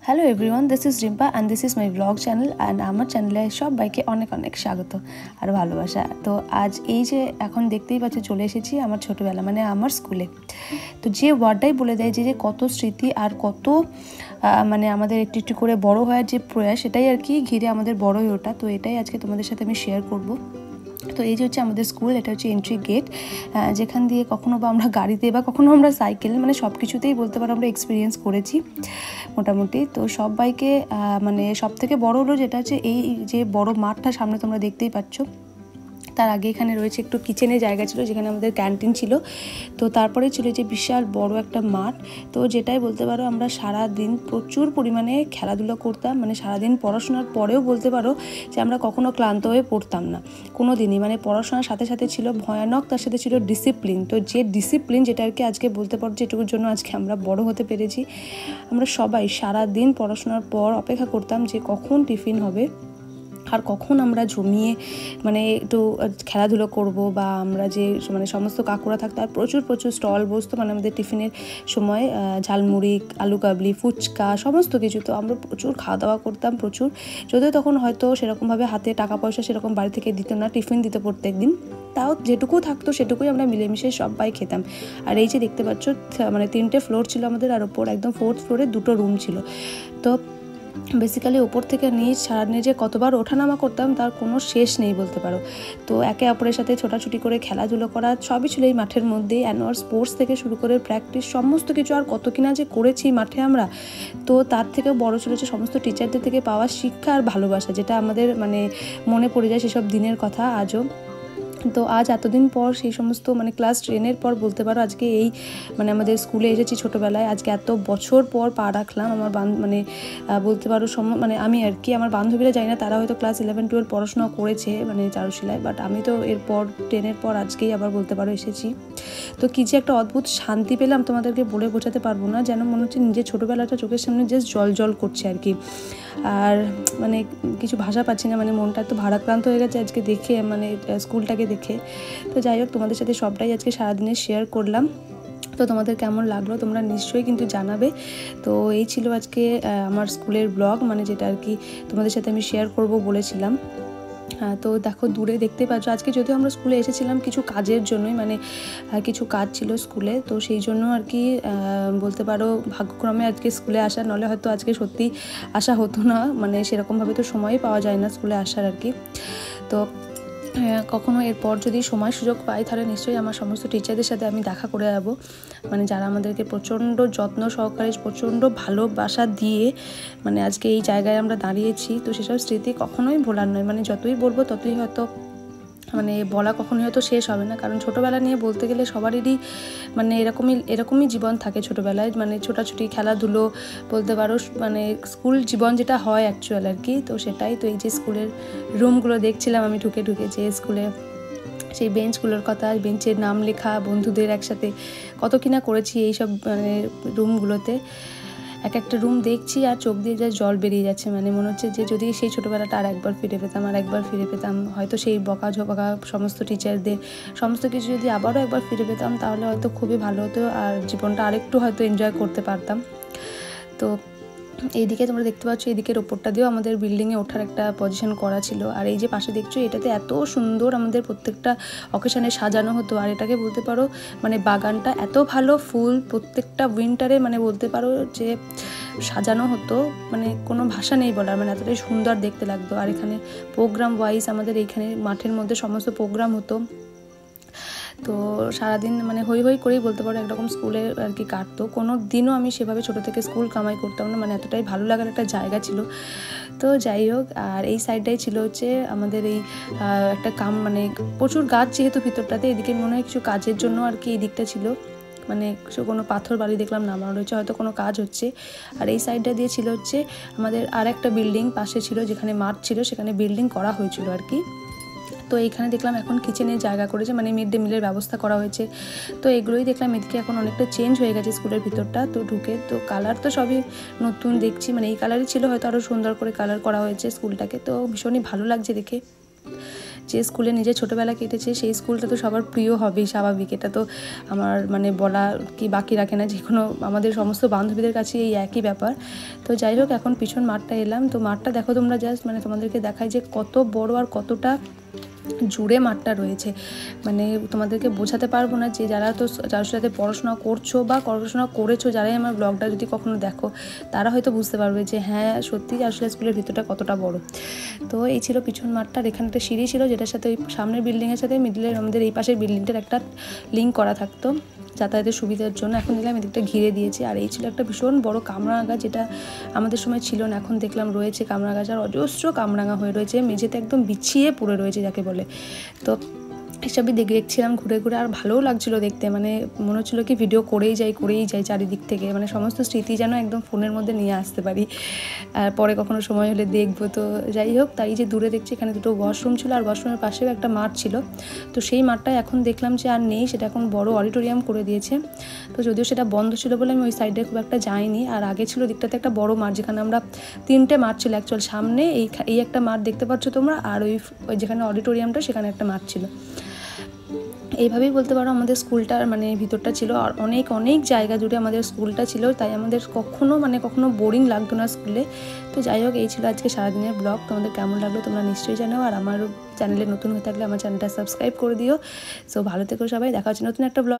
Hello everyone, this is Rimpa and this is my blog channel and আমার চ্যানেলে সবাইকে অনেক অনেক স্বাগত আর ভালোবাসা। তো আজ এই যে এখন দেখতেই পাচ্ছ চলে এসেছি আমার ছোটোবেলা, মানে আমার স্কুলে। তো যে ওয়ার্ডটাই বলে দেয় যে কত স্মৃতি আর কত মানে আমাদের একটু একটু করে বড় হওয়ার যে প্রয়াস, সেটাই আর কি ঘিরে আমাদের বড় হয়ে ওঠা। তো এটাই আজকে তোমাদের সাথে আমি শেয়ার করব। তো এই যে হচ্ছে আমাদের স্কুল, এটা হচ্ছে এন্ট্রি গেট, যেখান দিয়ে কখনো বা আমরা গাড়িতে বা কখনো আমরা সাইকেল, মানে সব কিছুতেই বলতে পারো আমরা এক্সপিরিয়েন্স করেছি মোটামুটি। তো সবাইকে মানে সব থেকে বড় হলো যেটা হচ্ছে এই যে বড় মাঠটা সামনে তোমরা দেখতেই পাচ্ছ, তার আগে এখানে রয়েছে একটু কিচেনের জায়গা ছিল যেখানে আমাদের ক্যান্টিন ছিল। তো তারপরে ছিল যে বিশাল বড় একটা মাঠ। তো যেটাই বলতে পারো আমরা সারা দিন প্রচুর পরিমাণে খেলাধুলা করতাম, মানে সারাদিন পড়াশোনার পরেও বলতে পারো যে আমরা কখনো ক্লান্ত হয়ে পড়তাম না কোনো দিনই। মানে পড়াশোনার সাথে সাথে ছিল ভয়ানক, তার সাথে ছিল ডিসিপ্লিন। তো যে ডিসিপ্লিন, যেটা আর কি আজকে বলতে পারো যেটুকুর জন্য আজকে আমরা বড় হতে পেরেছি। আমরা সবাই সারা দিন পড়াশোনার পর অপেক্ষা করতাম যে কখন টিফিন হবে আর কখন আমরা জমিয়ে মানে একটু খেলাধুলো করব, বা আমরা যে মানে সমস্ত কাকুরা থাকতো আর প্রচুর প্রচুর স্টল বসতো মানে আমাদের টিফিনের সময়, ঝালমুড়ি, আলু কাবলি, ফুচকা, সমস্ত কিছু। তো আমরা প্রচুর খাওয়া দাওয়া করতাম প্রচুর, যদিও তখন হয়তো সেরকমভাবে হাতে টাকা পয়সা সেরকম বাড়ি থেকে দিত না, টিফিন দিত প্রত্যেক দিন। তাও যেটুকু থাকতো সেটুকুই আমরা মিলেমিশে সবাই খেতাম। আর এই যে দেখতে পাচ্ছ মানে 3টে ফ্লোর ছিল আমাদের, আর ওপর একদম 4th ফ্লোরে 2টো রুম ছিল। তো বেসিক্যালি ওপর থেকে নিচ ছাড়নে যে কতবার ওঠানামা করতাম তার কোনো শেষ নেই বলতে পারো। তো একে অপরের সাথে ছোটাছুটি করে খেলাধুলো করা সবই ছিল এই মাঠের মধ্যেই। অ্যানুয়াল স্পোর্টস থেকে শুরু করে প্র্যাকটিস সমস্ত কিছু, আর কত কিনা যে করেছি মাঠে আমরা। তো তার থেকেও বড় ছিল যে সমস্ত টিচারদের থেকে পাওয়া শিক্ষা আর ভালোবাসা, যেটা আমাদের মানে মনে পড়ে যায় সেসব দিনের কথা আজও। তো আজ এতদিন পর সেই সমস্ত মানে ক্লাস 10-এর পর বলতে পারো আজকে এই মানে আমাদের স্কুলে এসেছি ছোটোবেলায়। আজকে এত বছর পর পা রাখলাম। আমার মানে বলতে পারো মানে আমি আর কি, আমার বান্ধবীরা জানি না, তারা হয়তো ক্লাস 11-12 পড়াশোনা করেছে মানে চারুশিলায়, বাট আমি তো এরপর 10-এর পর আজকেই আবার বলতে পারো এসেছি। তো কী যে একটা অদ্ভুত শান্তি পেলাম তোমাদেরকে বলে বোঝাতে পারবো না, যেন মনে হচ্ছে নিজের ছোটোবেলাটা চোখের সামনে জাস্ট জল জল করছে আর কি। আর মানে কিছু ভাষা পাচ্ছি না, মানে মনটা এত ভারাক্রান্ত হয়ে গেছে আজকে দেখে, মানে স্কুলটাকে দেখে। তো যাই হোক, তোমাদের সাথে সবটাই আজকে সারাদিনে শেয়ার করলাম। তো তোমাদের কেমন লাগলো তোমরা নিশ্চয়ই কিন্তু জানাবে। তো এই ছিল আজকে আমার স্কুলের ব্লগ, মানে যেটা আর কি তোমাদের সাথে আমি শেয়ার করব বলেছিলাম। তো দেখো দূরে দেখতে পাচ্ছ, আজকে যদিও আমরা স্কুলে এসেছিলাম কিছু কাজের জন্যই, মানে কিছু কাজ ছিল স্কুলে, তো সেই জন্য আর কি বলতে পারো ভাগ্যক্রমে আজকে স্কুলে আসা, নলে হয়তো আজকে সত্যি আসা হতো না, মানে সেরকমভাবে তো সময়ই পাওয়া যায় না স্কুলে আসার আর কি। তো কখনো এরপর যদি সময় সুযোগ পাই তাহলে নিশ্চয়ই আমার সমস্ত টিচারদের সাথে আমি দেখা করে যাবো, মানে যারা আমাদেরকে প্রচণ্ড যত্ন সহকারে প্রচণ্ড ভালোবাসা দিয়ে মানে আজকে এই জায়গায় আমরা দাঁড়িয়েছি। তো সেসব স্মৃতি কখনোই ভোলার নয়, মানে যতই বলবো ততই হয়তো মানে বলা কখনোই হয়তো শেষ হবে না। কারণ ছোটোবেলা নিয়ে বলতে গেলে সবারই মানে এরকমই জীবন থাকে ছোটোবেলায়, মানে ছোটাছুটি খেলাধুলো বলতে পারো, মানে স্কুল জীবন যেটা হয় অ্যাকচুয়াল আর কি। তো সেটাই। তো এই যে স্কুলের রুমগুলো দেখছিলাম আমি ঢুকে যে স্কুলে সেই বেঞ্চগুলোর কথা, বেঞ্চের নাম লেখা, বন্ধুদের একসাথে কত কিনা করেছি এইসব মানে রুমগুলোতে। এক একটা রুম দেখছি আর চোখ দিয়ে যা জল বেরিয়ে যাচ্ছে, মানে মনে হচ্ছে যে যদি সেই ছোটোবেলাটা আর একবার ফিরে পেতাম, হয়তো সেই বকা সমস্ত টিচারদের সমস্ত কিছু যদি আবারও একবার ফিরে পেতাম তাহলে হয়তো খুবই ভালো হতো, আর জীবনটা আরেকটু হয়তো এনজয় করতে পারতাম। তো এইদিকে তোমরা দেখতে পাচ্ছ এদিকের ওপরটা দিয়েও আমাদের বিল্ডিংয়ে ওঠার একটা পজিশন করা ছিল। আর এই যে পাশে দেখছো, এটাতে এত সুন্দর আমাদের প্রত্যেকটা অকেশনে সাজানো হতো। আর এটাকে বলতে পারো মানে বাগানটা এত ভালো, ফুল প্রত্যেকটা উইন্টারে মানে বলতে পারো যে সাজানো হতো, মানে কোনো ভাষা নেই বলার, মানে এতটাই সুন্দর দেখতে লাগতো। আর এখানে প্রোগ্রাম ওয়াইজ আমাদের এইখানে মাঠের মধ্যে সমস্ত প্রোগ্রাম হতো। তো সারাদিন মানে হই হই করেই বলতে পারো একরকম স্কুলে আর কি কাটতো। কোনো দিনও আমি সেভাবে ছোটো থেকে স্কুল কামাই করতাম না, মানে এতটাই ভালো লাগার একটা জায়গা ছিল। তো যাই হোক, আর এই সাইডটাই ছিল হচ্ছে আমাদের এই একটা মানে প্রচুর গাছ যেহেতু ভিতরটাতে, এদিকে মনে হয় কিছু কাজের জন্য আর কি এই দিকটা ছিল, মানে কোনো পাথর বাড়ি দেখলাম নামানো রয়েছে, হয়তো কোনো কাজ হচ্ছে। আর এই সাইডটা দিয়ে ছিল হচ্ছে আমাদের আর একটা বিল্ডিং পাশে ছিল, যেখানে মাঠ ছিল সেখানে বিল্ডিং করা হয়েছিল আর কি। তো এইখানে দেখলাম এখন কিচেনের জায়গা করেছে, মানে মিড ডে মিলের ব্যবস্থা করা হয়েছে। তো এগুলোই দেখলাম, এদিকে এখন অনেকটা চেঞ্জ হয়ে গেছে স্কুলের ভিতরটা। তো ঢুকে তো কালার তো সবই নতুন দেখছি, মানে এই কালারই ছিল, হয়তো আরও সুন্দর করে কালার করা হয়েছে স্কুলটাকে। তো ভীষণই ভালো লাগছে দেখে। যে স্কুলে নিজের ছোটোবেলা কেটেছে সেই স্কুলটা তো সবার প্রিয় হবেই, স্বাভাবিক। এটা তো আমার মানে বলা কি বাকি রাখে না, যে কোনো আমাদের সমস্ত বান্ধবীদের কাছে এই একই ব্যাপার। তো যাই হোক, এখন পিছন মাঠটা এলাম। তো মাঠটা দেখো তোমরা, জাস্ট মানে তোমাদেরকে দেখাই যে কত বড় আর কতটা জুড়ে মাঠটা রয়েছে। মানে তোমাদেরকে বোঝাতে পারবো না, যে যারা তো যার সাথে পড়াশোনা করছো বা পড়াশোনা করেছো, যারাই আমার ব্লগটা যদি কখনো দেখো, তারা হয়তো বুঝতে পারবে যে হ্যাঁ সত্যি আসলে স্কুলের ভিতরটা কতটা বড়। তো এই ছিল পিছন মাঠটা। এখানে একটা সিঁড়ি ছিল, যেটার সাথে ওই সামনের বিল্ডিংয়ের সাথে মিডলের আমাদের এই পাশের বিল্ডিংটার একটা লিঙ্ক করা থাকতো যাতায়াতের সুবিধার জন্য। এখন দেখলাম এদিকটা ঘিরে দিয়েছে। আর এই ছিল একটা ভীষণ বড় কামরাঙা গাছ, যেটা আমাদের সময় ছিল না, এখন দেখলাম রয়েছে কামরাঙা গাছ। আর অজস্র কামরাঙা হয়ে রয়েছে, মেঝেতে একদম বিছিয়ে পড়ে রয়েছে যাকে বলে। তো এসবই দেখছিলাম ঘুরে ঘুরে, আর ভালোও লাগছিলো দেখতে। মানে মনে হচ্ছিলো কি ভিডিও করেই যাই চারিদিক থেকে, মানে সমস্ত স্মৃতি যেন একদম ফোনের মধ্যে নিয়ে আসতে পারি, আর পরে কখনো সময় হলে দেখবো। তো যাই হোক, তাই যে দূরে দেখছি এখানে দুটো ওয়াশরুম ছিল, আর ওয়াশরুমের পাশেও একটা মাঠ ছিল। তো সেই মাঠটা এখন দেখলাম যে আর নেই, সেটা এখন বড় অডিটোরিয়াম করে দিয়েছে। তো যদিও সেটা বন্ধ ছিল বলে আমি ওই সাইডে খুব একটা যাইনি। আর আগে ছিল দিকটাতে একটা বড় মাঠ, যেখানে আমরা 3টে মাঠ ছিল অ্যাকচুয়াল। সামনে এই একটা মাঠ দেখতে পাচ্ছ তোমরা, আর ওই যেখানে অডিটোরিয়ামটা সেখানে একটা মাঠ ছিল। এইভাবেই বলতে পারো আমাদের স্কুলটার মানে ভিতরটা ছিল। আর অনেক অনেক জায়গা জুড়ে আমাদের স্কুলটা ছিল, তাই আমাদের কখনো বোরিং লাগতো না স্কুলে। তো যাই হোক, এই ছিল আজকে সারাদিনের ব্লগ। তোমাদের কেমন লাগলো তোমরা নিশ্চয়ই জানাও। আর আমার চ্যানেলে নতুন হয়ে থাকলে আমার চ্যানেলটা সাবস্ক্রাইব করে দিও। সো ভালো থেকো সবাই, দেখা হচ্ছে নতুন একটা ব্লগ।